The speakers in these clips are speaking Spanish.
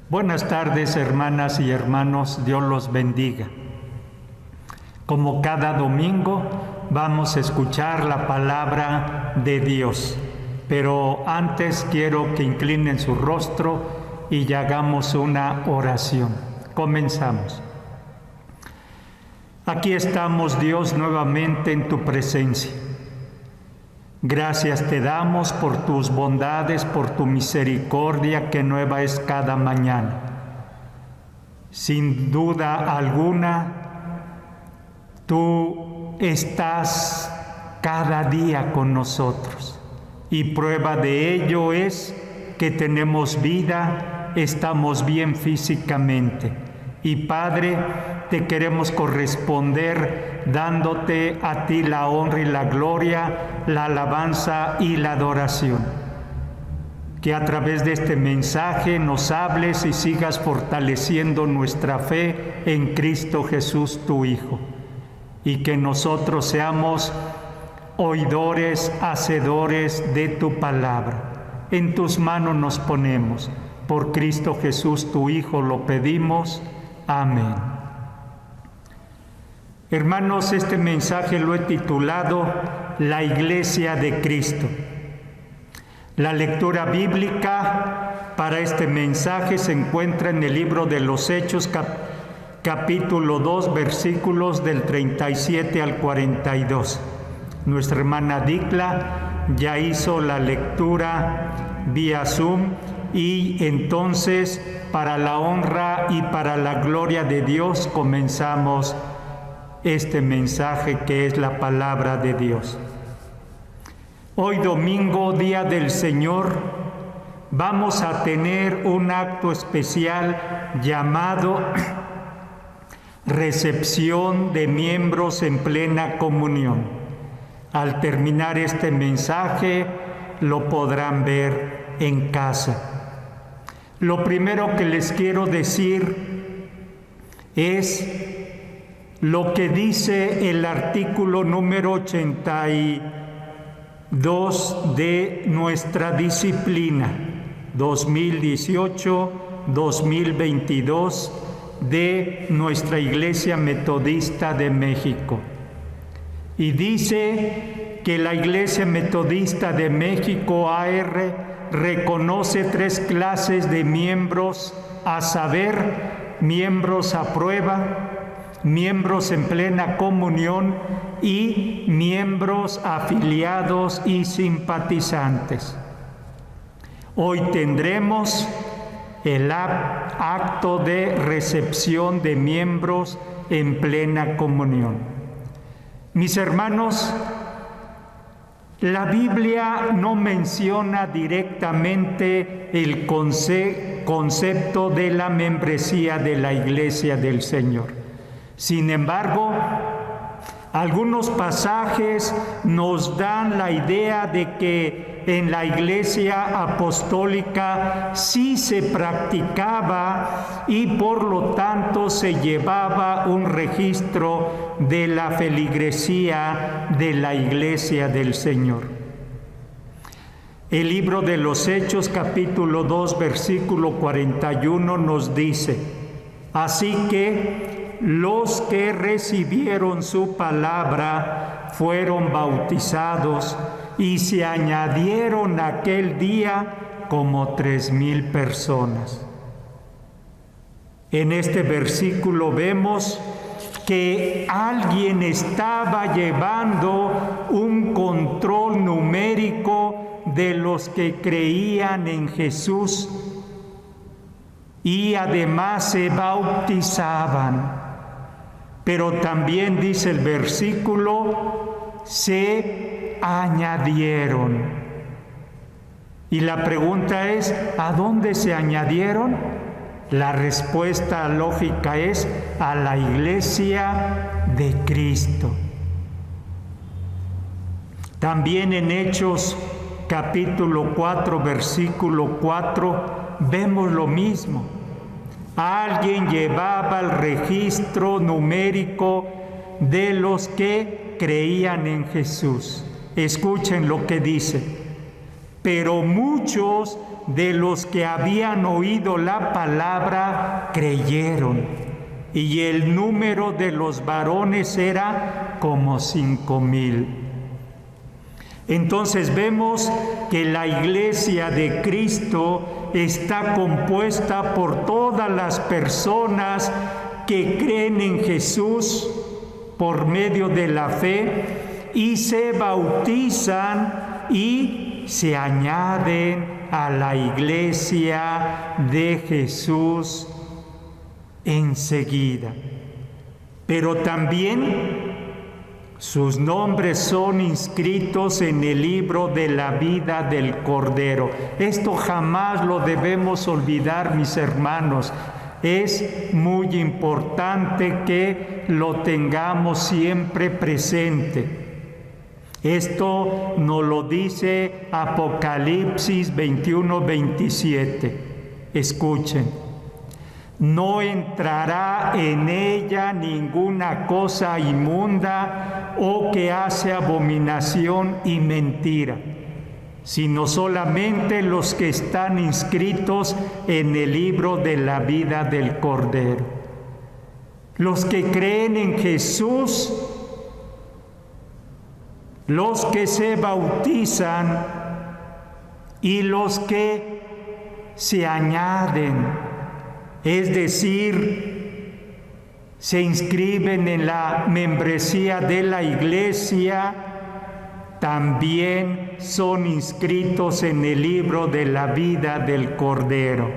Buenas tardes, hermanas y hermanos, Dios los bendiga. Como cada domingo, vamos a escuchar la palabra de Dios. Pero antes quiero que inclinen su rostro y hagamos una oración. Comenzamos. Aquí estamos, Dios, nuevamente en tu presencia. Gracias te damos por tus bondades, por tu misericordia que nueva es cada mañana. Sin duda alguna, tú estás cada día con nosotros. Y prueba de ello es que tenemos vida, estamos bien físicamente. Y Padre, te queremos corresponder dándote a ti la honra y la gloria, la alabanza y la adoración. Que a través de este mensaje nos hables y sigas fortaleciendo nuestra fe en Cristo Jesús, tu Hijo. Y que nosotros seamos oidores, hacedores de tu palabra. En tus manos nos ponemos. Por Cristo Jesús, tu Hijo, lo pedimos. Amén. Hermanos, este mensaje lo he titulado La Iglesia de Cristo. La lectura bíblica para este mensaje se encuentra en el libro de los Hechos, capítulo 2, versículos del 37 al 42. Nuestra hermana Dicla ya hizo la lectura vía Zoom y entonces, para la honra y para la gloria de Dios, comenzamos este mensaje que es la palabra de Dios. Hoy domingo, día del Señor, vamos a tener un acto especial llamado recepción de miembros en plena comunión. Al terminar este mensaje, lo podrán ver en casa. Lo primero que les quiero decir es lo que dice el artículo número 82 de nuestra disciplina 2018-2022 de nuestra Iglesia Metodista de México. Y dice que la Iglesia Metodista de México, AR, reconoce 3 clases de miembros, a saber, miembros a prueba, miembros en plena comunión y miembros afiliados y simpatizantes. Hoy tendremos el acto de recepción de miembros en plena comunión. Mis hermanos, la Biblia no menciona directamente el concepto de la membresía de la Iglesia del Señor. Sin embargo, algunos pasajes nos dan la idea de que en la Iglesia apostólica sí se practicaba y por lo tanto se llevaba un registro de la feligresía de la Iglesia del Señor. El libro de los Hechos, capítulo 2, versículo 41 nos dice: así que los que recibieron su palabra fueron bautizados y se añadieron aquel día como 3,000 personas. En este versículo vemos que alguien estaba llevando un control numérico de los que creían en Jesús y además se bautizaban. Pero también dice el versículo, se añadieron. Y la pregunta es, ¿a dónde se añadieron? La respuesta lógica es a la Iglesia de Cristo. También en Hechos capítulo 4, versículo 4, vemos lo mismo. Alguien llevaba el registro numérico de los que creían en Jesús. Escuchen lo que dice: pero muchos de los que habían oído la palabra creyeron, y el número de los varones era como 5,000. Entonces vemos que la iglesia de Cristo está compuesta por todas las personas que creen en Jesús por medio de la fe y se bautizan y se añaden a la iglesia de Jesús enseguida. Pero también sus nombres son inscritos en el libro de la vida del Cordero. Esto jamás lo debemos olvidar, mis hermanos. Es muy importante que lo tengamos siempre presente. Esto nos lo dice Apocalipsis 21:27. Escuchen. No entrará en ella ninguna cosa inmunda o que hace abominación y mentira, sino solamente los que están inscritos en el libro de la vida del Cordero. Los que creen en Jesús, los que se bautizan y los que se añaden, es decir, se inscriben en la membresía de la iglesia, también son inscritos en el libro de la vida del Cordero.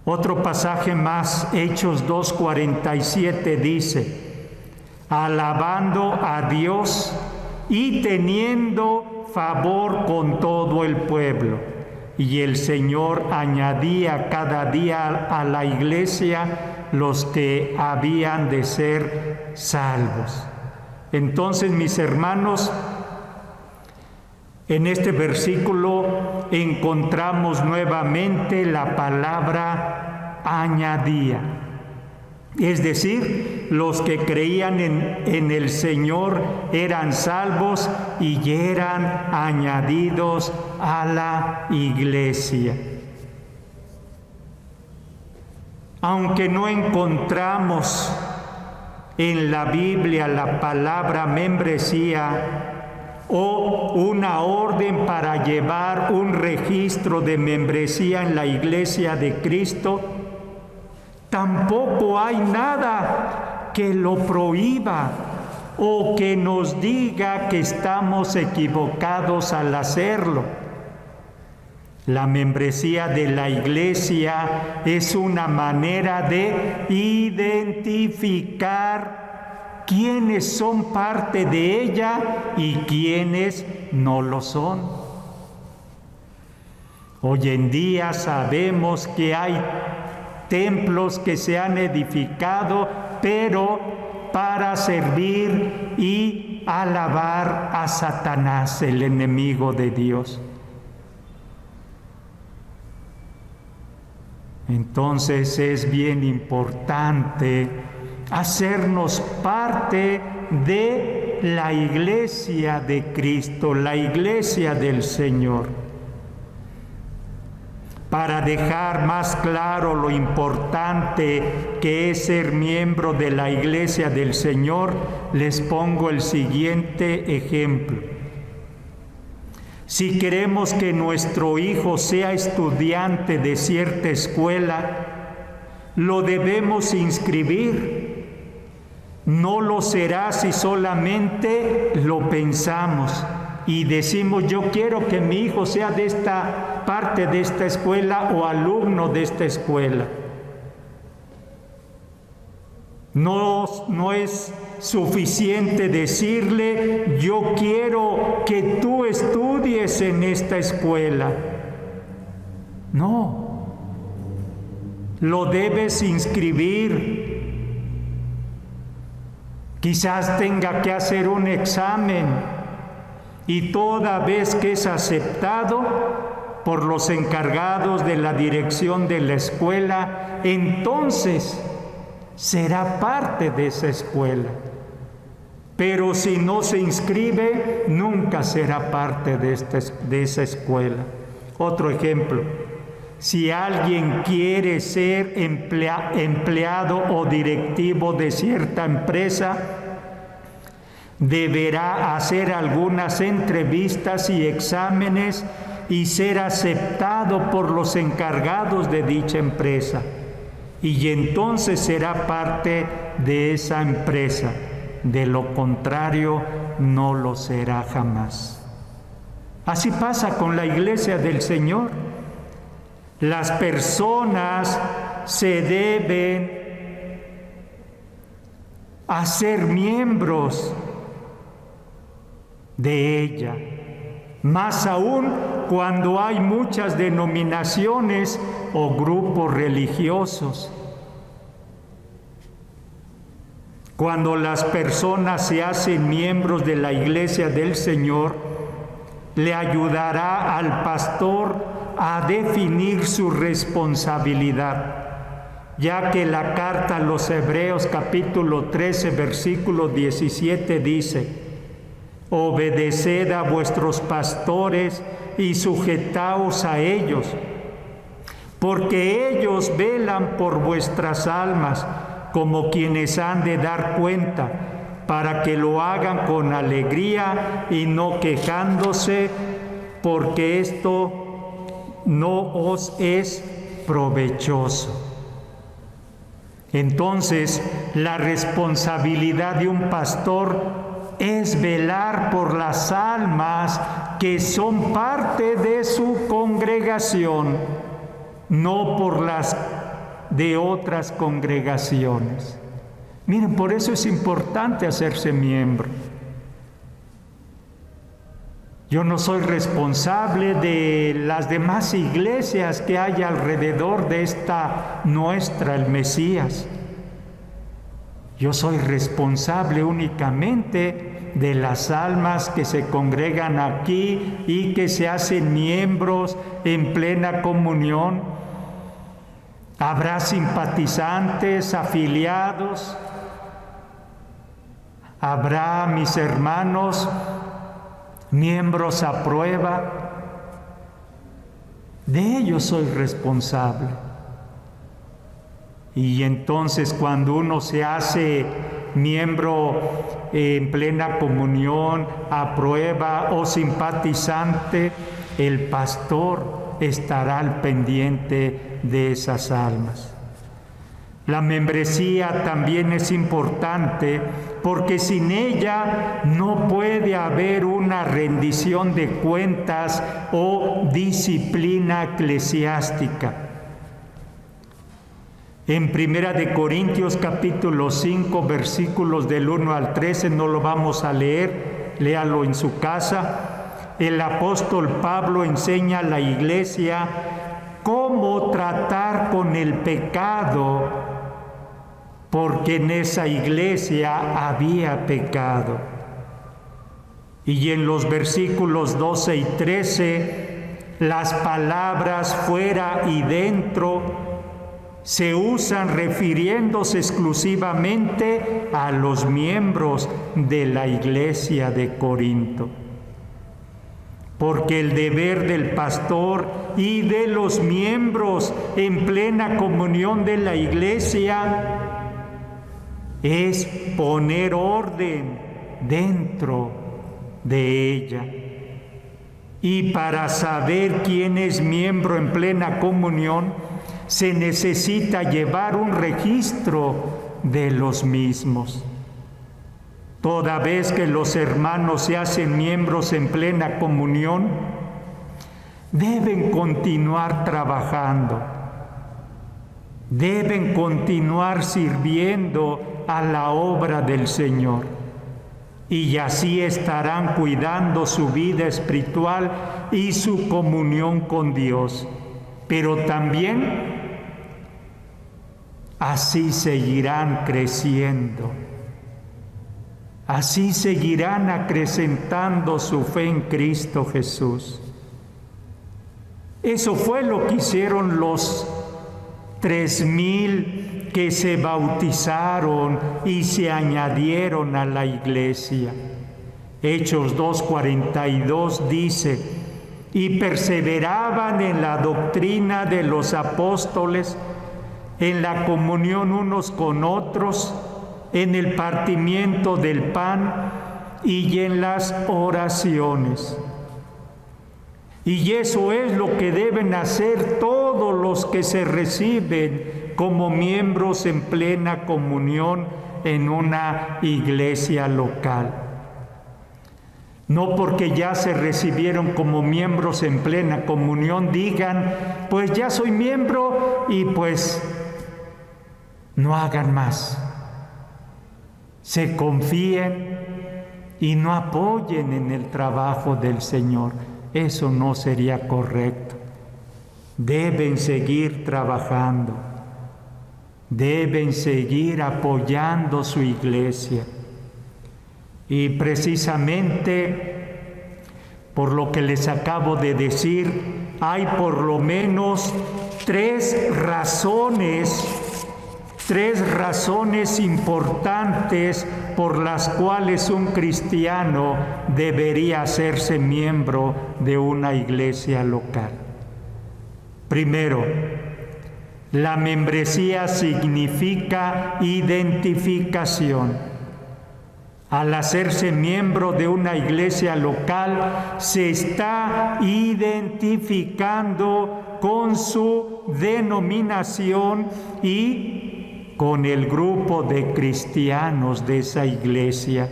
Otro pasaje más, Hechos 2:47 dice: alabando a Dios y teniendo favor con todo el pueblo. Y el Señor añadía cada día a la iglesia los que habían de ser salvos. Entonces, mis hermanos, en este versículo encontramos nuevamente la palabra añadía. Es decir, los que creían en el Señor eran salvos y eran añadidos a la iglesia. Aunque no encontramos en la Biblia la palabra membresía o una orden para llevar un registro de membresía en la iglesia de Cristo, tampoco hay nada que lo prohíba o que nos diga que estamos equivocados al hacerlo. La membresía de la iglesia es una manera de identificar quiénes son parte de ella y quiénes no lo son. Hoy en día sabemos que hay templos que se han edificado, pero para servir y alabar a Satanás, el enemigo de Dios. Entonces es bien importante hacernos parte de la iglesia de Cristo, la iglesia del Señor. Para dejar más claro lo importante que es ser miembro de la iglesia del Señor, les pongo el siguiente ejemplo. Si queremos que nuestro hijo sea estudiante de cierta escuela, lo debemos inscribir. No lo será si solamente lo pensamos y decimos: yo quiero que mi hijo sea de esta parte de esta escuela o alumno de esta escuela. No es suficiente decirle: yo quiero que tú estudies en esta escuela. No, lo debes inscribir. Quizás tenga que hacer un examen y toda vez que es aceptado por los encargados de la dirección de la escuela, entonces será parte de esa escuela. Pero si no se inscribe, nunca será parte de esa escuela. Otro ejemplo, si alguien quiere ser empleado o directivo de cierta empresa, deberá hacer algunas entrevistas y exámenes y ser aceptado por los encargados de dicha empresa. Y entonces será parte de esa empresa. De lo contrario, no lo será jamás. Así pasa con la Iglesia del Señor. Las personas se deben hacer miembros de ella, más aún cuando hay muchas denominaciones o grupos religiosos. Cuando las personas se hacen miembros de la Iglesia del Señor, le ayudará al pastor a definir su responsabilidad, ya que la carta a los Hebreos capítulo 13 versículo 17 dice: obedeced a vuestros pastores y sujetaos a ellos, porque ellos velan por vuestras almas como quienes han de dar cuenta, para que lo hagan con alegría y no quejándose, porque esto no os es provechoso. Entonces, la responsabilidad de un pastor es velar por las almas que son parte de su congregación, no por las de otras congregaciones. Miren, por eso es importante hacerse miembro. Yo no soy responsable de las demás iglesias que hay alrededor de esta nuestra, el Mesías. Yo soy responsable únicamente de las almas que se congregan aquí y que se hacen miembros en plena comunión. Habrá simpatizantes, afiliados, habrá, mis hermanos, miembros a prueba. De ellos soy responsable. Y entonces cuando uno se hace miembro en plena comunión, a prueba o simpatizante, el pastor estará al pendiente de esas almas. La membresía también es importante porque sin ella no puede haber una rendición de cuentas o disciplina eclesiástica. En 1 Corintios capítulo 5 versículos del 1 al 13, no lo vamos a leer, léalo en su casa. El apóstol Pablo enseña a la iglesia cómo tratar con el pecado, porque en esa iglesia había pecado. Y en los versículos 12 y 13, las palabras fuera y dentro se usan refiriéndose exclusivamente a los miembros de la iglesia de Corinto. Porque el deber del pastor y de los miembros en plena comunión de la iglesia es poner orden dentro de ella. Y para saber quién es miembro en plena comunión, se necesita llevar un registro de los mismos. Toda vez que los hermanos se hacen miembros en plena comunión, deben continuar trabajando, deben continuar sirviendo a la obra del Señor, y así estarán cuidando su vida espiritual y su comunión con Dios, pero también así seguirán creciendo. Así seguirán acrecentando su fe en Cristo Jesús. Eso fue lo que hicieron los 3,000 que se bautizaron y se añadieron a la iglesia. Hechos 2:42 dice: y perseveraban en la doctrina de los apóstoles, en la comunión unos con otros, en el partimiento del pan y en las oraciones. Y eso es lo que deben hacer todos los que se reciben como miembros en plena comunión en una iglesia local. No porque ya se recibieron como miembros en plena comunión digan, pues ya soy miembro y pues no hagan más. Se confíen y no apoyen en el trabajo del Señor. Eso no sería correcto. Deben seguir trabajando. Deben seguir apoyando su iglesia. Y precisamente por lo que les acabo de decir, hay por lo menos tres razones importantes por las cuales un cristiano debería hacerse miembro de una iglesia local. Primero, la membresía significa identificación. Al hacerse miembro de una iglesia local, se está identificando con su denominación y con el grupo de cristianos de esa iglesia.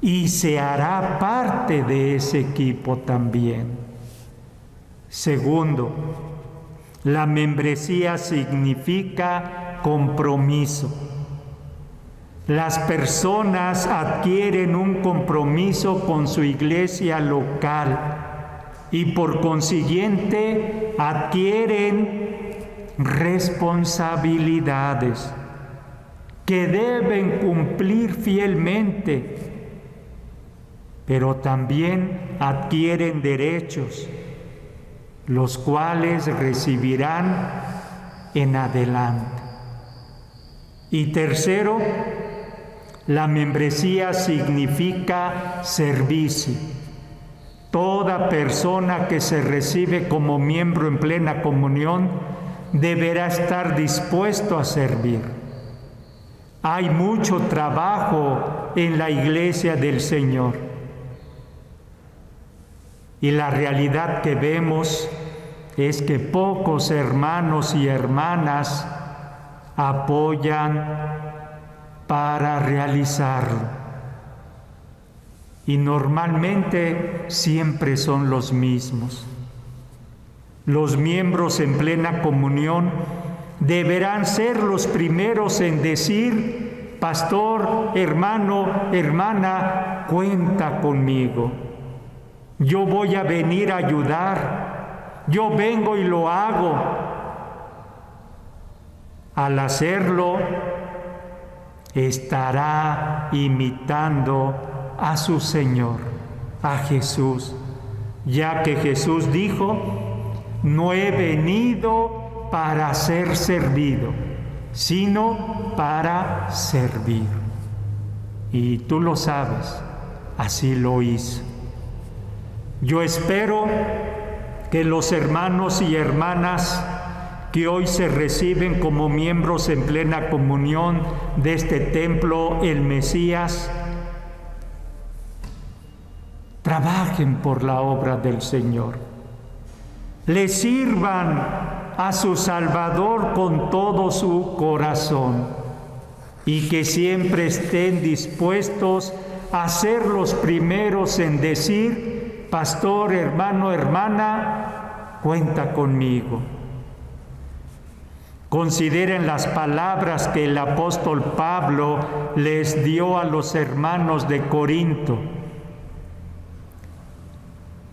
Y se hará parte de ese equipo también. Segundo, la membresía significa compromiso. Las personas adquieren un compromiso con su iglesia local y por consiguiente adquieren responsabilidades que deben cumplir fielmente, pero también adquieren derechos, los cuales recibirán en adelante. Y tercero, la membresía significa servicio. Toda persona que se recibe como miembro en plena comunión deberá estar dispuesto a servir. Hay mucho trabajo en la iglesia del Señor. Y la realidad que vemos es que pocos hermanos y hermanas apoyan para realizarlo. Y normalmente siempre son los mismos. Los miembros en plena comunión deberán ser los primeros en decir: pastor, hermano, hermana, cuenta conmigo. Yo voy a venir a ayudar. Yo vengo y lo hago. Al hacerlo, estará imitando a su Señor, a Jesús, ya que Jesús dijo: no he venido para ser servido, sino para servir. Y tú lo sabes, así lo hizo. Yo espero que los hermanos y hermanas que hoy se reciben como miembros en plena comunión de este templo, el Mesías, trabajen por la obra del Señor, le sirvan a su Salvador con todo su corazón y que siempre estén dispuestos a ser los primeros en decir: pastor, hermano, hermana, cuenta conmigo. Consideren las palabras que el apóstol Pablo les dio a los hermanos de Corinto.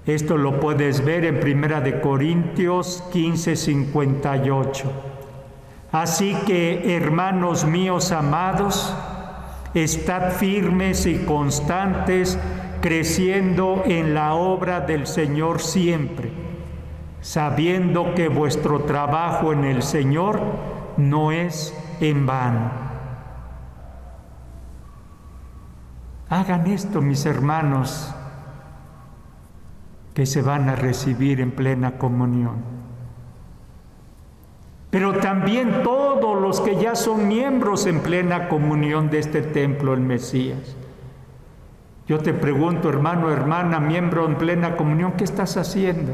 Esto lo puedes ver en 1 Corintios 15:58. Así que, hermanos míos amados, estad firmes y constantes, creciendo en la obra del Señor siempre, sabiendo que vuestro trabajo en el Señor no es en vano. Hagan esto, mis hermanos, que se van a recibir en plena comunión. Pero también todos los que ya son miembros en plena comunión de este templo, el Mesías. Yo te pregunto, hermano, hermana, miembro en plena comunión, ¿qué estás haciendo?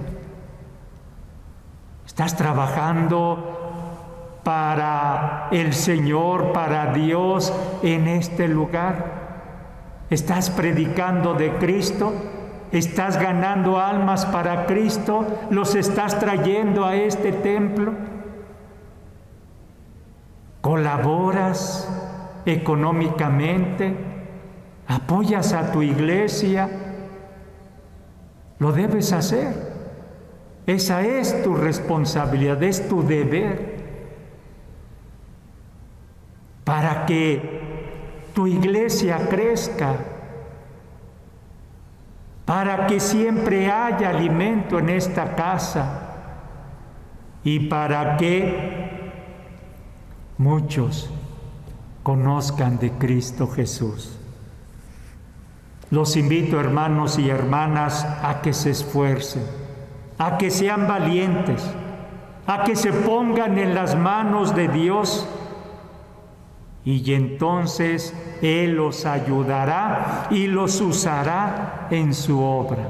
¿Estás trabajando para el Señor, para Dios en este lugar? ¿Estás predicando de Cristo? ¿Estás ganando almas para Cristo? ¿Los estás trayendo a este templo? ¿Colaboras económicamente? ¿Apoyas a tu iglesia? Lo debes hacer. Esa es tu responsabilidad, es tu deber. Para que tu iglesia crezca, para que siempre haya alimento en esta casa y para que muchos conozcan de Cristo Jesús. Los invito, hermanos y hermanas, a que se esfuercen, a que sean valientes, a que se pongan en las manos de Dios, y entonces Él los ayudará y los usará en su obra.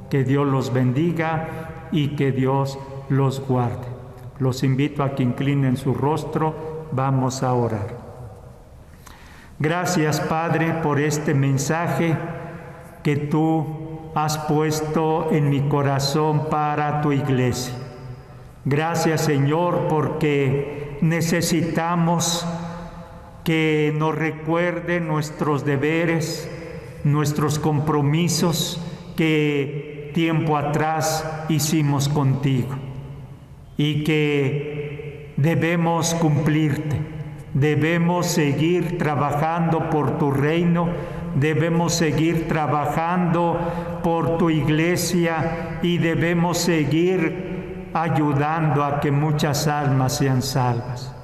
Que Dios los bendiga y que Dios los guarde. Los invito a que inclinen su rostro. Vamos a orar. Gracias, Padre, por este mensaje que tú has puesto en mi corazón para tu iglesia. Gracias, Señor, porque necesitamos que nos recuerde nuestros deberes, nuestros compromisos que tiempo atrás hicimos contigo y que debemos cumplirte, debemos seguir trabajando por tu reino, debemos seguir trabajando por tu iglesia y debemos seguir ayudando a que muchas almas sean salvas.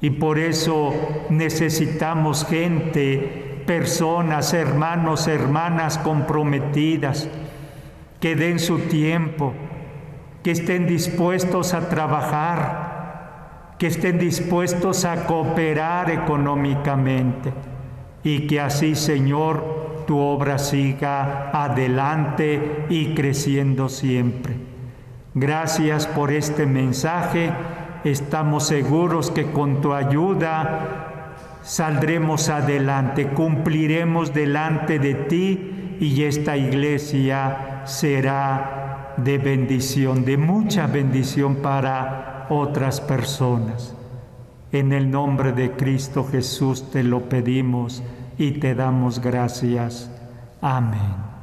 Y por eso necesitamos gente, personas, hermanos, hermanas comprometidas, que den su tiempo, que estén dispuestos a trabajar, que estén dispuestos a cooperar económicamente y que así, Señor, tu obra siga adelante y creciendo siempre. Gracias por este mensaje. Estamos seguros que con tu ayuda saldremos adelante, cumpliremos delante de ti y esta iglesia será de bendición, de mucha bendición para otras personas. En el nombre de Cristo Jesús te lo pedimos y te damos gracias. Amén.